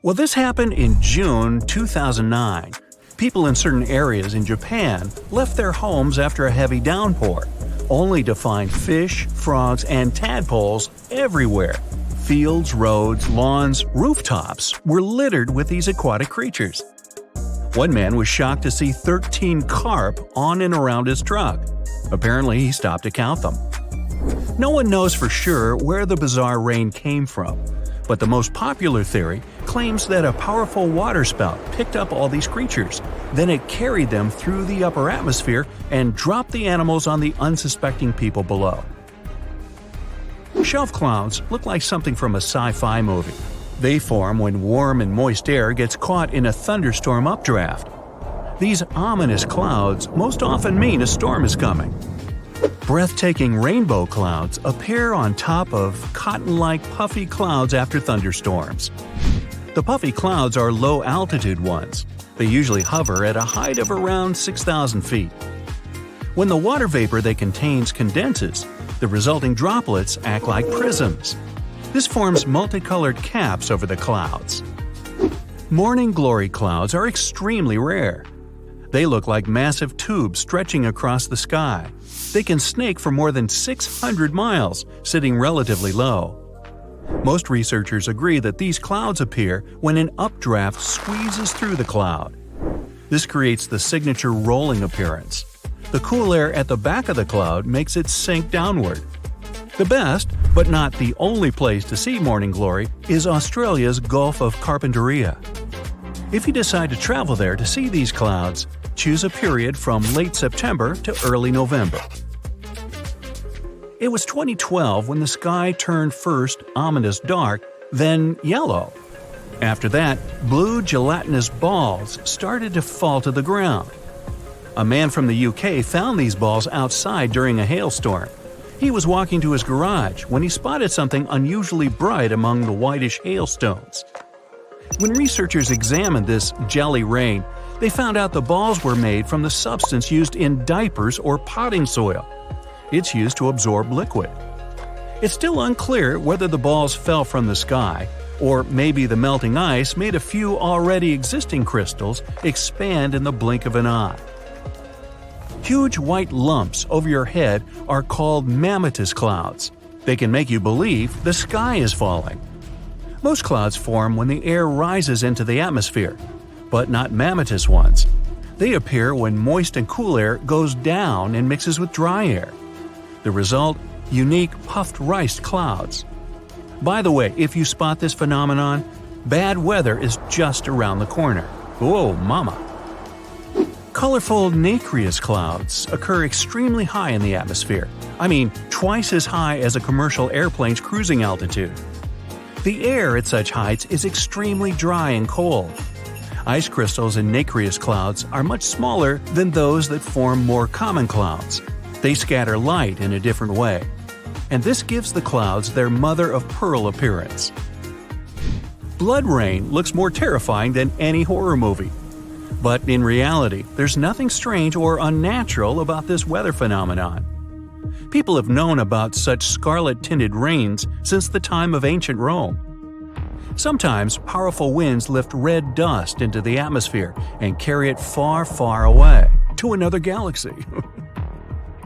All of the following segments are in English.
Well, this happened in June 2009. People in certain areas in Japan left their homes after a heavy downpour, only to find fish, frogs, and tadpoles everywhere. Fields, roads, lawns, rooftops were littered with these aquatic creatures. One man was shocked to see 13 carp on and around his truck. Apparently, he stopped to count them. No one knows for sure where the bizarre rain came from, but the most popular theory claims that a powerful waterspout picked up all these creatures. Then it carried them through the upper atmosphere and dropped the animals on the unsuspecting people below. Shelf clouds look like something from a sci-fi movie. They form when warm and moist air gets caught in a thunderstorm updraft. These ominous clouds most often mean a storm is coming. Breathtaking rainbow clouds appear on top of cotton-like puffy clouds after thunderstorms. The puffy clouds are low-altitude ones. They usually hover at a height of around 6,000 feet. When the water vapor they contain condenses, the resulting droplets act like prisms. This forms multicolored caps over the clouds. Morning glory clouds are extremely rare. They look like massive tubes stretching across the sky. They can snake for more than 600 miles, sitting relatively low. Most researchers agree that these clouds appear when an updraft squeezes through the cloud. This creates the signature rolling appearance. The cool air at the back of the cloud makes it sink downward. The best, but not the only place to see morning glory, is Australia's Gulf of Carpentaria. If you decide to travel there to see these clouds, choose a period from late September to early November. It was 2012 when the sky turned first ominous dark, then yellow. After that, blue gelatinous balls started to fall to the ground. A man from the UK found these balls outside during a hailstorm. He was walking to his garage when he spotted something unusually bright among the whitish hailstones. When researchers examined this jelly rain, they found out the balls were made from the substance used in diapers or potting soil. It's used to absorb liquid. It's still unclear whether the balls fell from the sky, or maybe the melting ice made a few already existing crystals expand in the blink of an eye. Huge white lumps over your head are called mammatus clouds. They can make you believe the sky is falling. Most clouds form when the air rises into the atmosphere, but not mammatus ones. They appear when moist and cool air goes down and mixes with dry air. The result? Unique puffed rice clouds. By the way, if you spot this phenomenon, bad weather is just around the corner. Whoa, mama! Colorful nacreous clouds occur extremely high in the atmosphere. I mean, twice as high as a commercial airplane's cruising altitude. The air at such heights is extremely dry and cold. Ice crystals in nacreous clouds are much smaller than those that form more common clouds. They scatter light in a different way. And this gives the clouds their mother-of-pearl appearance. Blood rain looks more terrifying than any horror movie. But in reality, there's nothing strange or unnatural about this weather phenomenon. People have known about such scarlet-tinted rains since the time of ancient Rome. Sometimes powerful winds lift red dust into the atmosphere and carry it far, far away, to another galaxy.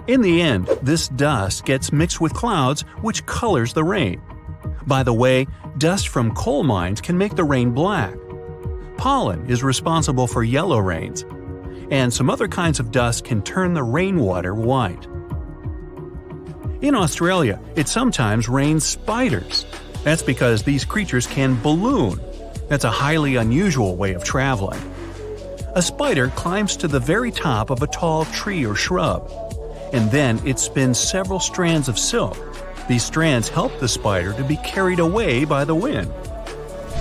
In the end, this dust gets mixed with clouds, which colors the rain. By the way, dust from coal mines can make the rain black. Pollen is responsible for yellow rains, and some other kinds of dust can turn the rainwater white. In Australia, it sometimes rains spiders. That's because these creatures can balloon. That's a highly unusual way of traveling. A spider climbs to the very top of a tall tree or shrub, and then it spins several strands of silk. These strands help the spider to be carried away by the wind.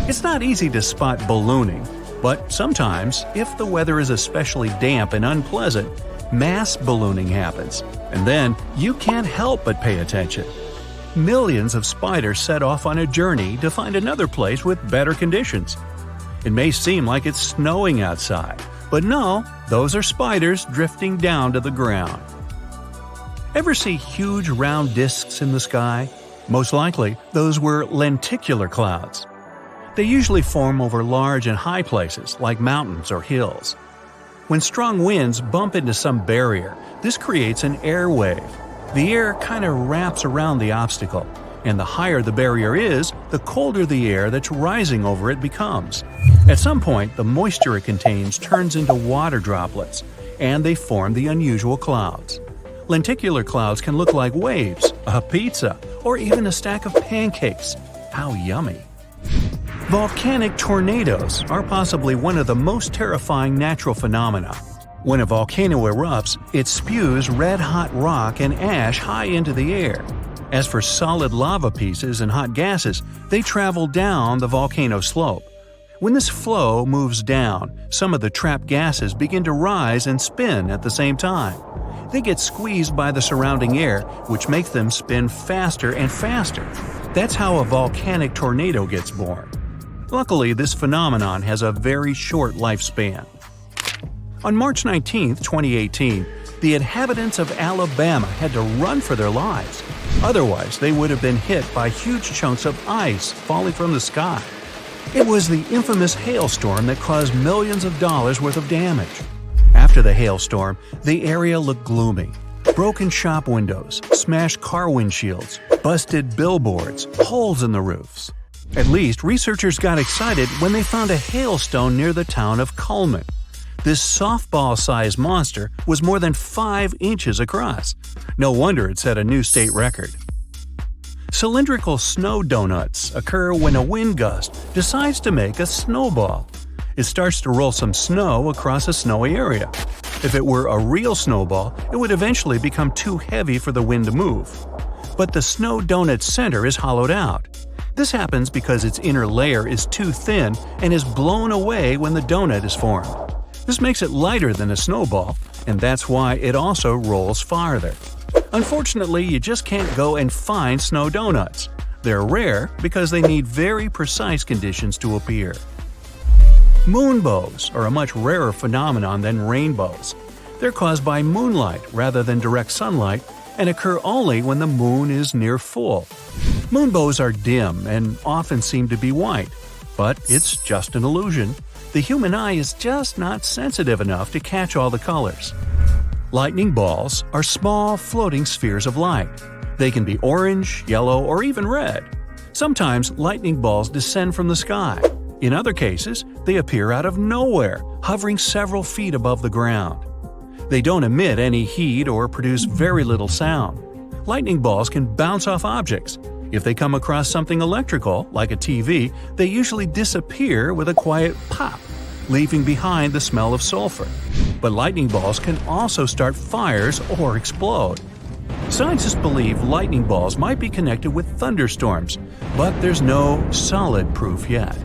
It's not easy to spot ballooning, but sometimes, if the weather is especially damp and unpleasant, mass ballooning happens, and then you can't help but pay attention. Millions of spiders set off on a journey to find another place with better conditions. It may seem like it's snowing outside, but no, those are spiders drifting down to the ground. Ever see huge round discs in the sky? Most likely, those were lenticular clouds. They usually form over large and high places like mountains or hills. When strong winds bump into some barrier, this creates an air wave. The air kind of wraps around the obstacle, and the higher the barrier is, the colder the air that's rising over it becomes. At some point, the moisture it contains turns into water droplets, and they form the unusual clouds. Lenticular clouds can look like waves, a pizza, or even a stack of pancakes. How yummy! Volcanic tornadoes are possibly one of the most terrifying natural phenomena. When a volcano erupts, it spews red-hot rock and ash high into the air. As for solid lava pieces and hot gases, they travel down the volcano slope. When this flow moves down, some of the trapped gases begin to rise and spin at the same time. They get squeezed by the surrounding air, which makes them spin faster and faster. That's how a volcanic tornado gets born. Luckily, this phenomenon has a very short lifespan. On March 19, 2018, the inhabitants of Alabama had to run for their lives. Otherwise, they would have been hit by huge chunks of ice falling from the sky. It was the infamous hailstorm that caused millions of dollars worth of damage. After the hailstorm, the area looked gloomy. Broken shop windows, smashed car windshields, busted billboards, holes in the roofs. At least, researchers got excited when they found a hailstone near the town of Cullman. This softball-sized monster was more than 5 inches across. No wonder it set a new state record. Cylindrical snow donuts occur when a wind gust decides to make a snowball. It starts to roll some snow across a snowy area. If it were a real snowball, it would eventually become too heavy for the wind to move. But the snow donut's center is hollowed out. This happens because its inner layer is too thin and is blown away when the donut is formed. This makes it lighter than a snowball, and that's why it also rolls farther. Unfortunately, you just can't go and find snow donuts. They're rare because they need very precise conditions to appear. Moonbows are a much rarer phenomenon than rainbows. They're caused by moonlight rather than direct sunlight and occur only when the moon is near full. Moonbows are dim and often seem to be white, but it's just an illusion. The human eye is just not sensitive enough to catch all the colors. Lightning balls are small, floating spheres of light. They can be orange, yellow, or even red. Sometimes lightning balls descend from the sky. In other cases, they appear out of nowhere, hovering several feet above the ground. They don't emit any heat or produce very little sound. Lightning balls can bounce off objects. If they come across something electrical, like a TV, they usually disappear with a quiet pop, leaving behind the smell of sulfur. But lightning balls can also start fires or explode. Scientists believe lightning balls might be connected with thunderstorms, but there's no solid proof yet.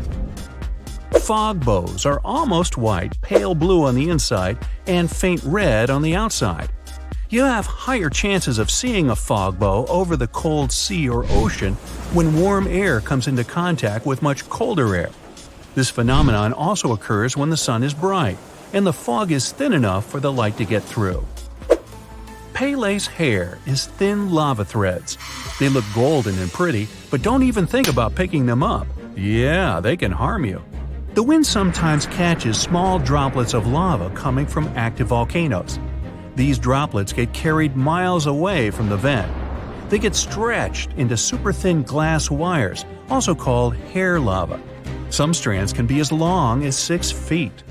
Fog bows are almost white, pale blue on the inside, and faint red on the outside. You have higher chances of seeing a fog bow over the cold sea or ocean when warm air comes into contact with much colder air. This phenomenon also occurs when the sun is bright, and the fog is thin enough for the light to get through. Pele's hair is thin lava threads. They look golden and pretty, but don't even think about picking them up. Yeah, they can harm you. The wind sometimes catches small droplets of lava coming from active volcanoes. These droplets get carried miles away from the vent. They get stretched into super thin glass wires, also called hair lava. Some strands can be as long as 6 feet.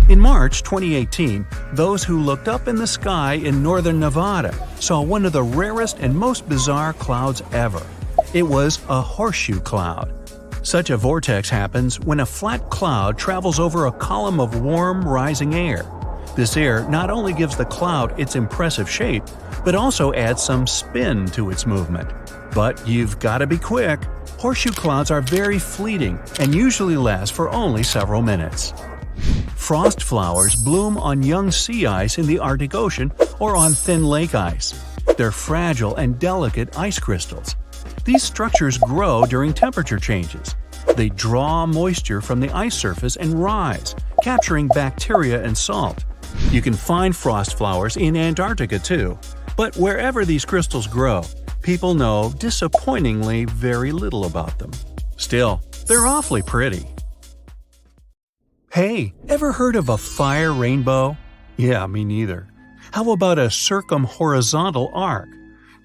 In March 2018, those who looked up in the sky in northern Nevada saw one of the rarest and most bizarre clouds ever. It was a horseshoe cloud. Such a vortex happens when a flat cloud travels over a column of warm, rising air. This air not only gives the cloud its impressive shape, but also adds some spin to its movement. But you've got to be quick. Horseshoe clouds are very fleeting and usually last for only several minutes. Frost flowers bloom on young sea ice in the Arctic Ocean or on thin lake ice. They're fragile and delicate ice crystals. These structures grow during temperature changes. They draw moisture from the ice surface and rise, capturing bacteria and salt. You can find frost flowers in Antarctica too, but wherever these crystals grow, people know disappointingly very little about them. Still, They're awfully pretty. Hey, ever heard of a fire rainbow? Yeah, me neither. How about a circumhorizontal arc?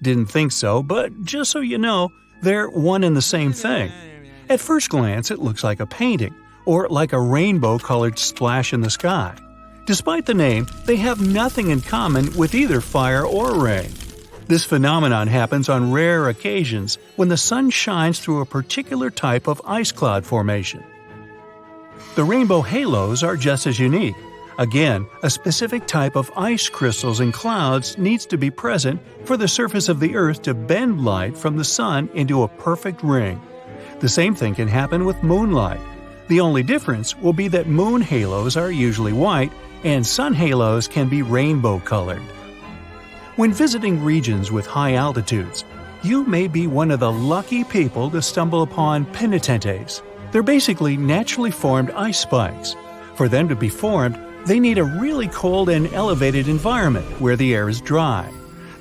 Didn't think so, but just so you know, they're one and the same thing. At first glance, it looks like a painting, or like a rainbow-colored splash in the sky. Despite the name, they have nothing in common with either fire or rain. This phenomenon happens on rare occasions when the sun shines through a particular type of ice cloud formation. The rainbow halos are just as unique. Again, a specific type of ice crystals in clouds needs to be present for the surface of the Earth to bend light from the sun into a perfect ring. The same thing can happen with moonlight. The only difference will be that moon halos are usually white and sun halos can be rainbow-colored. When visiting regions with high altitudes, you may be one of the lucky people to stumble upon penitentes. They're basically naturally formed ice spikes. For them to be formed, they need a really cold and elevated environment where the air is dry.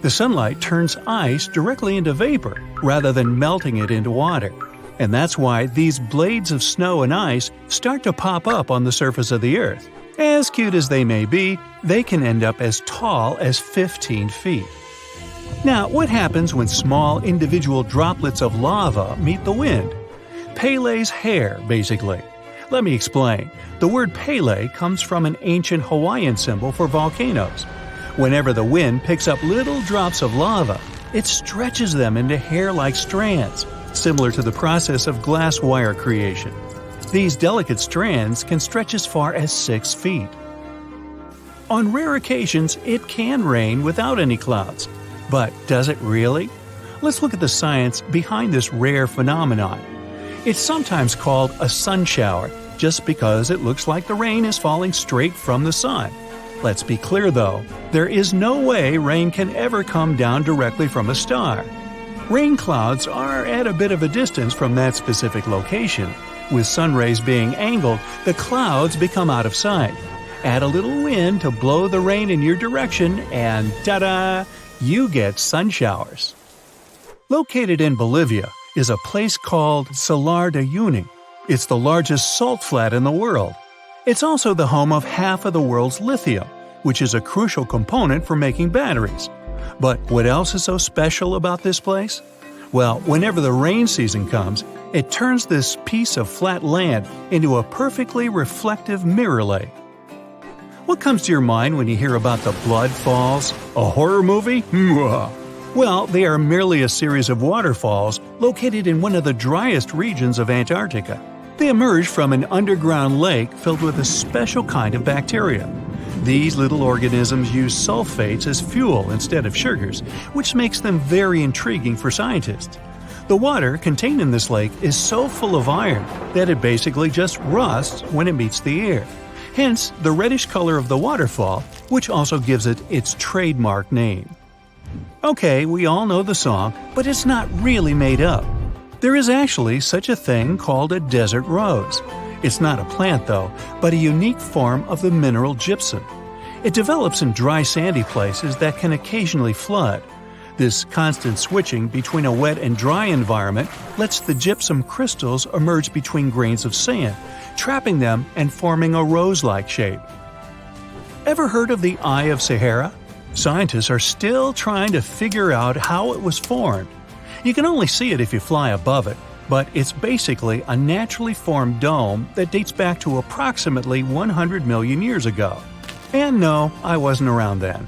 The sunlight turns ice directly into vapor rather than melting it into water. And that's why these blades of snow and ice start to pop up on the surface of the Earth. As cute as they may be, they can end up as tall as 15 feet. Now, what happens when small individual droplets of lava meet the wind? Pele's hair, basically. Let me explain. The word Pele comes from an ancient Hawaiian symbol for volcanoes. Whenever the wind picks up little drops of lava, it stretches them into hair-like strands, similar to the process of glass wire creation. These delicate strands can stretch as far as 6 feet. On rare occasions, it can rain without any clouds. But does it really? Let's look at the science behind this rare phenomenon. It's sometimes called a sun shower, just because it looks like the rain is falling straight from the sun. Let's be clear though, there is no way rain can ever come down directly from a star. Rain clouds are at a bit of a distance from that specific location. With sun rays being angled, the clouds become out of sight. Add a little wind to blow the rain in your direction and ta-da! You get sun showers. Located in Bolivia is a place called Salar de Uyuni. It's the largest salt flat in the world. It's also the home of half of the world's lithium, which is a crucial component for making batteries. But what else is so special about this place? Well, whenever the rain season comes, it turns this piece of flat land into a perfectly reflective mirror lake. What comes to your mind when you hear about the Blood Falls? A horror movie? Well, they are merely a series of waterfalls located in one of the driest regions of Antarctica. They emerge from an underground lake filled with a special kind of bacteria. These little organisms use sulfates as fuel instead of sugars, which makes them very intriguing for scientists. The water contained in this lake is so full of iron that it basically just rusts when it meets the air. Hence, the reddish color of the waterfall, which also gives it its trademark name. Okay, we all know the song, but it's not really made up. There is actually such a thing called a desert rose. It's not a plant though, but a unique form of the mineral gypsum. It develops in dry sandy places that can occasionally flood. This constant switching between a wet and dry environment lets the gypsum crystals emerge between grains of sand, trapping them and forming a rose-like shape. Ever heard of the Eye of Sahara? Scientists are still trying to figure out how it was formed. You can only see it if you fly above it, but it's basically a naturally formed dome that dates back to approximately 100 million years ago. And no, I wasn't around then.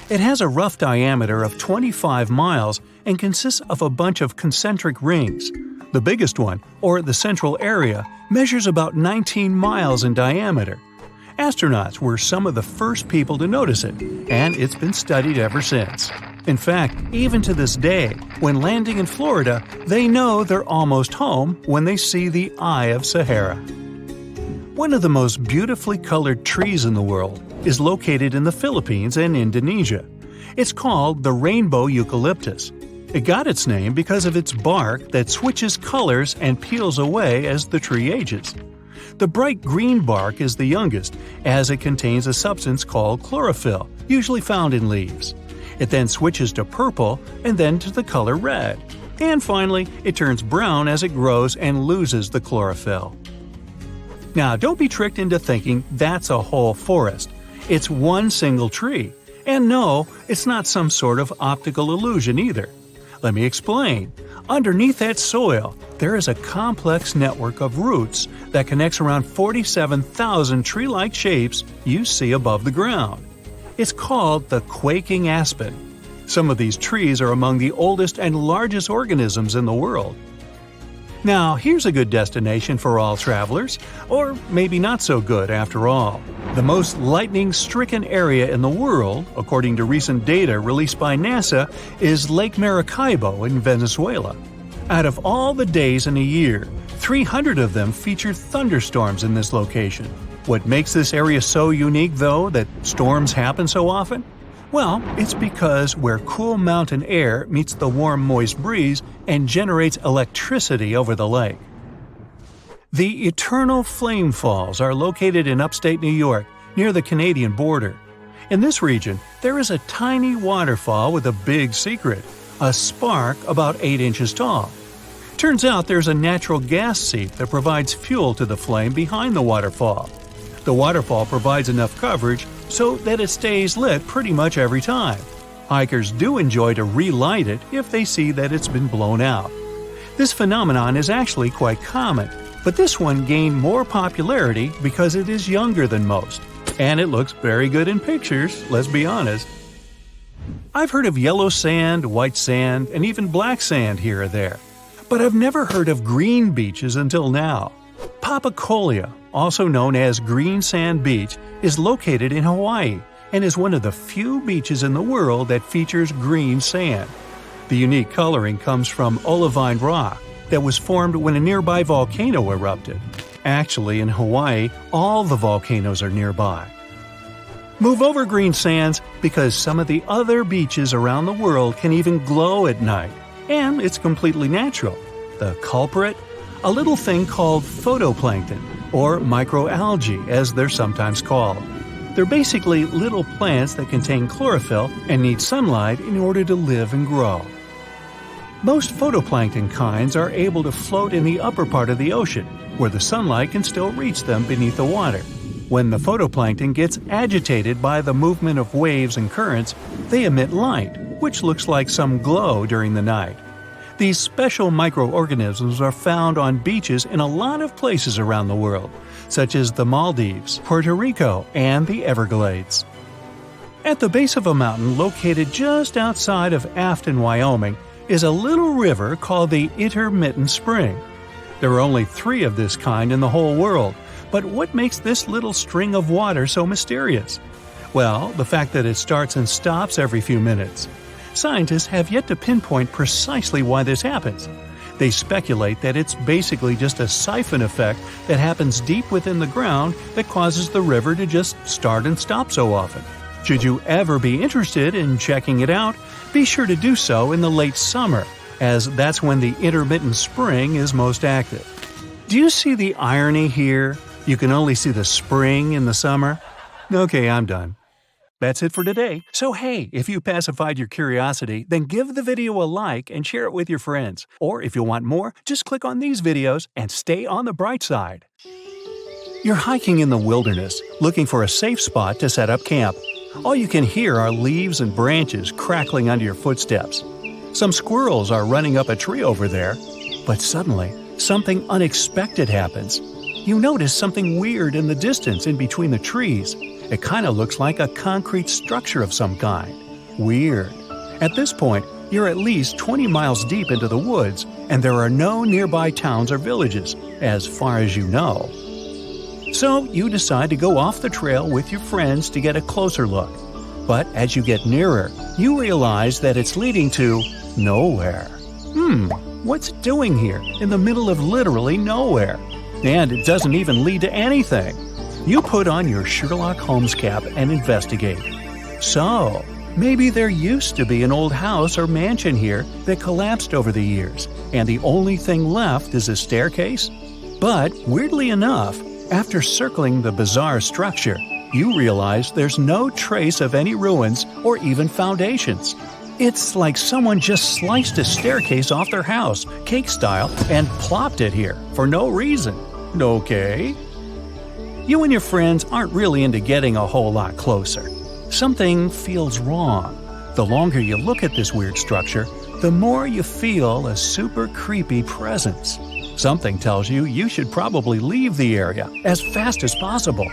It has a rough diameter of 25 miles and consists of a bunch of concentric rings. The biggest one, or the central area, measures about 19 miles in diameter. Astronauts were some of the first people to notice it, and it's been studied ever since. In fact, even to this day, when landing in Florida, they know they're almost home when they see the Eye of Sahara. One of the most beautifully colored trees in the world is located in the Philippines and Indonesia. It's called the rainbow eucalyptus. It got its name because of its bark that switches colors and peels away as the tree ages. The bright green bark is the youngest, as it contains a substance called chlorophyll, usually found in leaves. It then switches to purple and then to the color red. And finally, it turns brown as it grows and loses the chlorophyll. Now, don't be tricked into thinking that's a whole forest. It's one single tree. And no, it's not some sort of optical illusion either. Let me explain. Underneath that soil, there is a complex network of roots that connects around 47,000 tree-like shapes you see above the ground. It's called the quaking aspen. Some of these trees are among the oldest and largest organisms in the world. Now, here's a good destination for all travelers, or maybe not so good after all. The most lightning-stricken area in the world, according to recent data released by NASA, is Lake Maracaibo in Venezuela. Out of all the days in a year, 300 of them feature thunderstorms in this location. What makes this area so unique, though, that storms happen so often? Well, it's because where cool mountain air meets the warm, moist breeze and generates electricity over the lake. The Eternal Flame Falls are located in upstate New York, near the Canadian border. In this region, there is a tiny waterfall with a big secret, a spark about 8 inches tall. Turns out there's a natural gas seep that provides fuel to the flame behind the waterfall. The waterfall provides enough coverage so that it stays lit pretty much every time. Hikers do enjoy to relight it if they see that it's been blown out. This phenomenon is actually quite common, but this one gained more popularity because it is younger than most. And it looks very good in pictures, let's be honest. I've heard of yellow sand, white sand, and even black sand here or there. But I've never heard of green beaches until now. Papacolia, also known as Green Sand Beach, is located in Hawaii and is one of the few beaches in the world that features green sand. The unique coloring comes from olivine rock that was formed when a nearby volcano erupted. Actually, in Hawaii, all the volcanoes are nearby. Move over green sands because some of the other beaches around the world can even glow at night, and it's completely natural. The culprit? A little thing called photoplankton, or microalgae as they're sometimes called. They're basically little plants that contain chlorophyll and need sunlight in order to live and grow. Most photoplankton kinds are able to float in the upper part of the ocean, where the sunlight can still reach them beneath the water. When the photoplankton gets agitated by the movement of waves and currents, they emit light, which looks like some glow during the night. These special microorganisms are found on beaches in a lot of places around the world, such as the Maldives, Puerto Rico, and the Everglades. At the base of a mountain located just outside of Afton, Wyoming, is a little river called the Intermittent Spring. There are only 3 of this kind in the whole world, but what makes this little string of water so mysterious? Well, the fact that it starts and stops every few minutes. Scientists have yet to pinpoint precisely why this happens. They speculate that it's basically just a siphon effect that happens deep within the ground that causes the river to just start and stop so often. Should you ever be interested in checking it out, be sure to do so in the late summer, as that's when the intermittent spring is most active. Do you see the irony here? You can only see the spring in the summer? Okay, I'm done. That's it for today. So hey, if you pacified your curiosity, then give the video a like and share it with your friends. Or if you want more, just click on these videos and stay on the bright side. You're hiking in the wilderness, looking for a safe spot to set up camp. All you can hear are leaves and branches crackling under your footsteps. Some squirrels are running up a tree over there. But suddenly, something unexpected happens. You notice something weird in the distance in between the trees. It kind of looks like a concrete structure of some kind. Weird. At this point, you're at least 20 miles deep into the woods, and there are no nearby towns or villages, as far as you know. So you decide to go off the trail with your friends to get a closer look. But as you get nearer, you realize that it's leading to nowhere. What's it doing here, in the middle of literally nowhere? And it doesn't even lead to anything. You put on your Sherlock Holmes cap and investigate. So, maybe there used to be an old house or mansion here that collapsed over the years, and the only thing left is a staircase? But, weirdly enough, after circling the bizarre structure, you realize there's no trace of any ruins or even foundations. It's like someone just sliced a staircase off their house, cake style, and plopped it here for no reason. Okay? You and your friends aren't really into getting a whole lot closer. Something feels wrong. The longer you look at this weird structure, the more you feel a super creepy presence. Something tells you you should probably leave the area as fast as possible.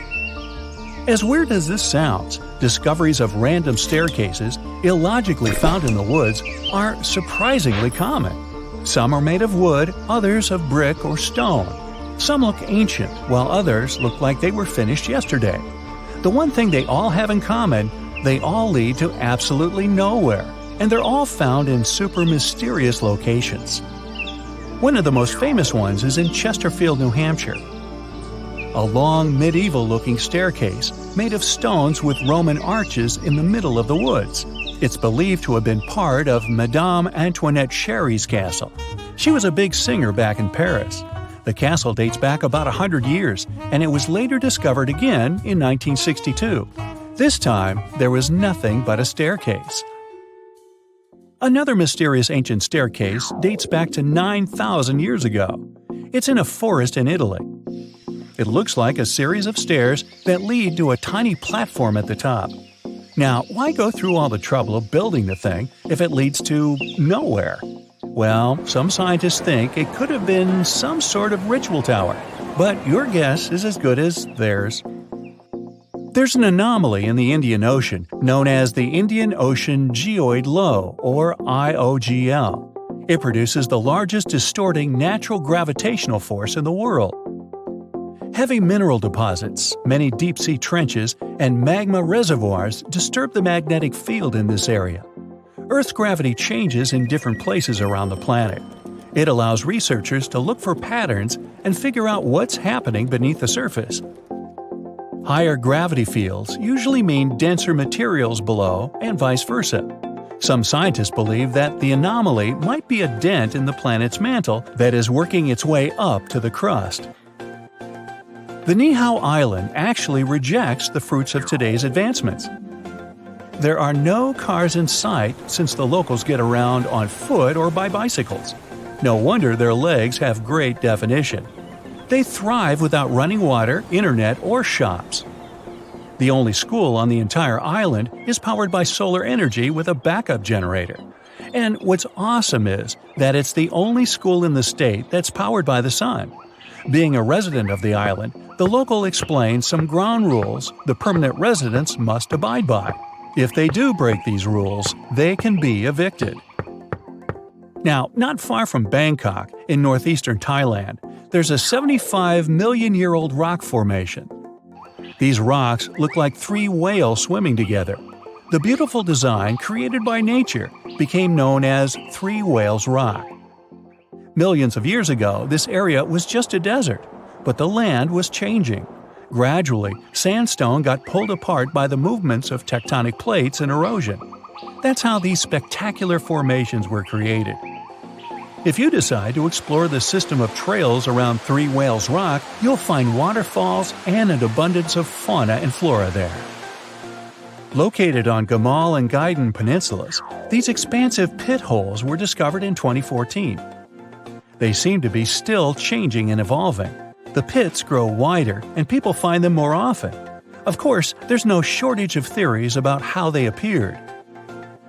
As weird as this sounds, discoveries of random staircases, illogically found in the woods, are surprisingly common. Some are made of wood, others of brick or stone. Some look ancient, while others look like they were finished yesterday. The one thing they all have in common, they all lead to absolutely nowhere, and they're all found in super mysterious locations. One of the most famous ones is in Chesterfield, New Hampshire. A long, medieval-looking staircase made of stones with Roman arches in the middle of the woods. It's believed to have been part of Madame Antoinette Sherry's castle. She was a big singer back in Paris. The castle dates back about 100 years, and it was later discovered again in 1962. This time, there was nothing but a staircase. Another mysterious ancient staircase dates back to 9,000 years ago. It's in a forest in Italy. It looks like a series of stairs that lead to a tiny platform at the top. Now, why go through all the trouble of building the thing if it leads to nowhere? Well, some scientists think it could have been some sort of ritual tower, but your guess is as good as theirs. There's an anomaly in the Indian Ocean known as the Indian Ocean Geoid Low, or IOGL. It produces the largest distorting natural gravitational force in the world. Heavy mineral deposits, many deep-sea trenches, and magma reservoirs disturb the magnetic field in this area. Earth's gravity changes in different places around the planet. It allows researchers to look for patterns and figure out what's happening beneath the surface. Higher gravity fields usually mean denser materials below, and vice versa. Some scientists believe that the anomaly might be a dent in the planet's mantle that is working its way up to the crust. The Niihau Island actually rejects the fruits of today's advancements. There are no cars in sight since the locals get around on foot or by bicycles. No wonder their legs have great definition. They thrive without running water, internet, or shops. The only school on the entire island is powered by solar energy with a backup generator. And what's awesome is that it's the only school in the state that's powered by the sun. Being a resident of the island, the local explains some ground rules the permanent residents must abide by. If they do break these rules, they can be evicted. Now, not far from Bangkok, in northeastern Thailand, there's a 75-million-year-old rock formation. These rocks look like 3 whales swimming together. The beautiful design created by nature became known as Three Whales Rock. Millions of years ago, this area was just a desert, but the land was changing. Gradually, sandstone got pulled apart by the movements of tectonic plates and erosion. That's how these spectacular formations were created. If you decide to explore the system of trails around Three Whales Rock, you'll find waterfalls and an abundance of fauna and flora there. Located on Gamal and Gaiden peninsulas, these expansive pit holes were discovered in 2014. They seem to be still changing and evolving. The pits grow wider, and people find them more often. Of course, there's no shortage of theories about how they appeared.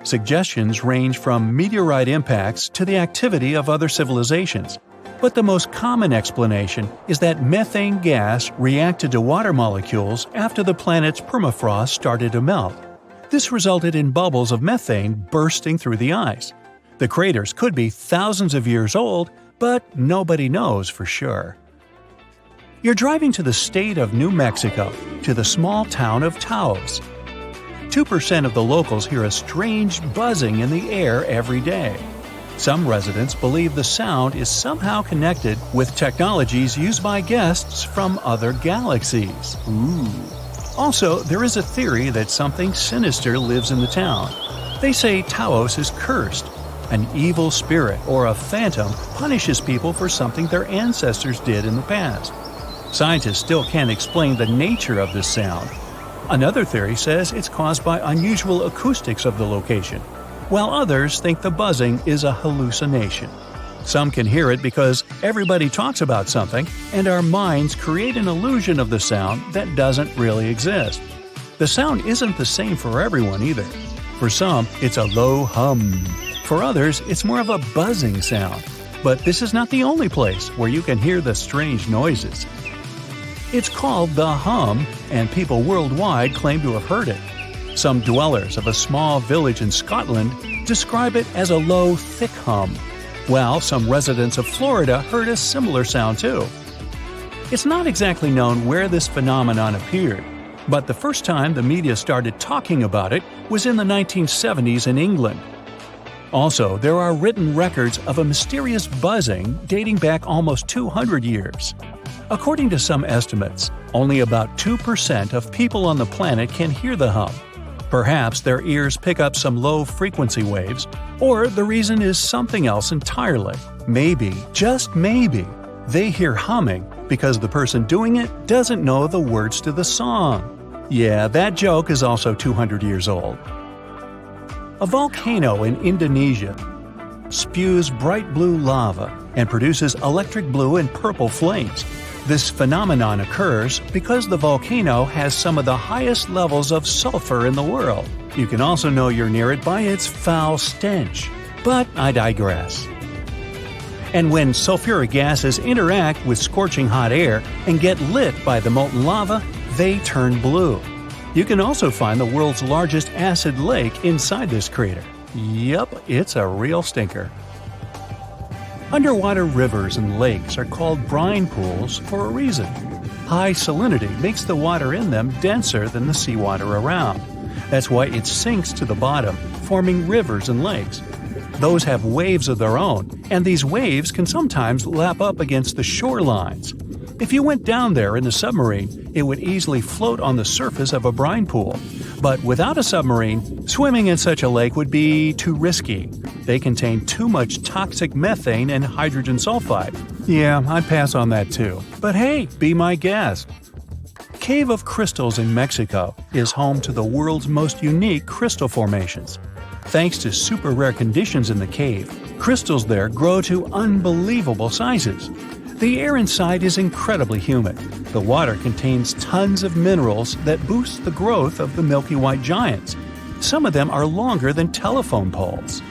Suggestions range from meteorite impacts to the activity of other civilizations. But the most common explanation is that methane gas reacted to water molecules after the planet's permafrost started to melt. This resulted in bubbles of methane bursting through the ice. The craters could be thousands of years old, but nobody knows for sure. You're driving to the state of New Mexico, to the small town of Taos. 2% of the locals hear a strange buzzing in the air every day. Some residents believe the sound is somehow connected with technologies used by guests from other galaxies. Ooh. Also, there is a theory that something sinister lives in the town. They say Taos is cursed. An evil spirit or a phantom punishes people for something their ancestors did in the past. Scientists still can't explain the nature of this sound. Another theory says it's caused by unusual acoustics of the location. while others think the buzzing is a hallucination. Some can hear it because everybody talks about something, and our minds create an illusion of the sound that doesn't really exist. The sound isn't the same for everyone either. For some, it's a low hum. For others, it's more of a buzzing sound. But this is not the only place where you can hear the strange noises. It's called the hum, and people worldwide claim to have heard it. Some dwellers of a small village in Scotland describe it as a low, thick hum, while some residents of Florida heard a similar sound too. It's not exactly known where this phenomenon appeared, but the first time the media started talking about it was in the 1970s in England. Also, there are written records of a mysterious buzzing dating back almost 200 years. According to some estimates, only about 2% of people on the planet can hear the hum. Perhaps their ears pick up some low-frequency waves, or the reason is something else entirely. Maybe, just maybe, they hear humming because the person doing it doesn't know the words to the song. Yeah, that joke is also 200 years old. A volcano in Indonesia spews bright blue lava and produces electric blue and purple flames. This phenomenon occurs because the volcano has some of the highest levels of sulfur in the world. You can also know you're near it by its foul stench. But I digress. And when sulfuric gases interact with scorching hot air and get lit by the molten lava, they turn blue. You can also find the world's largest acid lake inside this crater. Yup, it's a real stinker. Underwater rivers and lakes are called brine pools for a reason. High salinity makes the water in them denser than the seawater around. That's why it sinks to the bottom, forming rivers and lakes. Those have waves of their own, and these waves can sometimes lap up against the shorelines. If you went down there in a submarine, it would easily float on the surface of a brine pool. But without a submarine, swimming in such a lake would be too risky. They contain too much toxic methane and hydrogen sulfide. Yeah, I'd pass on that too. But hey, be my guest. Cave of Crystals in Mexico is home to the world's most unique crystal formations. Thanks to super rare conditions in the cave, crystals there grow to unbelievable sizes. The air inside is incredibly humid. The water contains tons of minerals that boost the growth of the Milky White giants. Some of them are longer than telephone poles.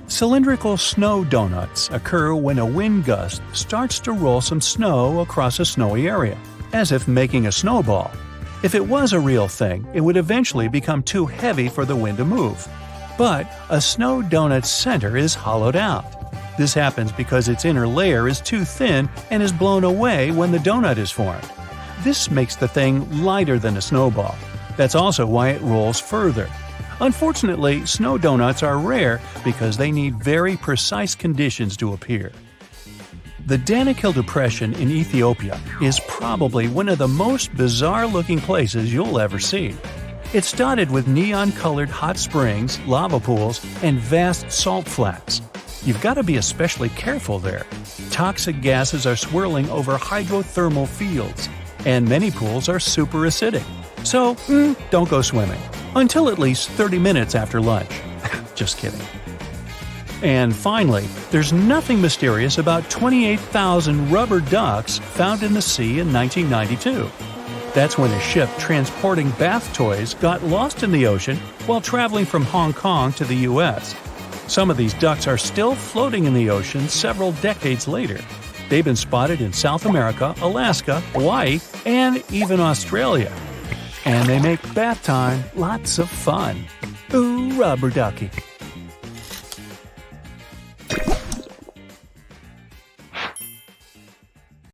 Cylindrical snow donuts occur when a wind gust starts to roll some snow across a snowy area, as if making a snowball. If it was a real thing, it would eventually become too heavy for the wind to move. But a snow donut's center is hollowed out. This happens because its inner layer is too thin and is blown away when the donut is formed. This makes the thing lighter than a snowball. That's also why it rolls further. Unfortunately, snow donuts are rare because they need very precise conditions to appear. The Danakil Depression in Ethiopia is probably one of the most bizarre-looking places you'll ever see. It's dotted with neon-colored hot springs, lava pools, and vast salt flats. You've got to be especially careful there. Toxic gases are swirling over hydrothermal fields, and many pools are super acidic. So, don't go swimming. Until at least 30 minutes after lunch. Just kidding. And finally, there's nothing mysterious about 28,000 rubber ducks found in the sea in 1992. That's when a ship transporting bath toys got lost in the ocean while traveling from Hong Kong to the U.S. Some of these ducks are still floating in the ocean several decades later. They've been spotted in South America, Alaska, Hawaii, and even Australia. And they make bath time lots of fun. Ooh, rubber ducky.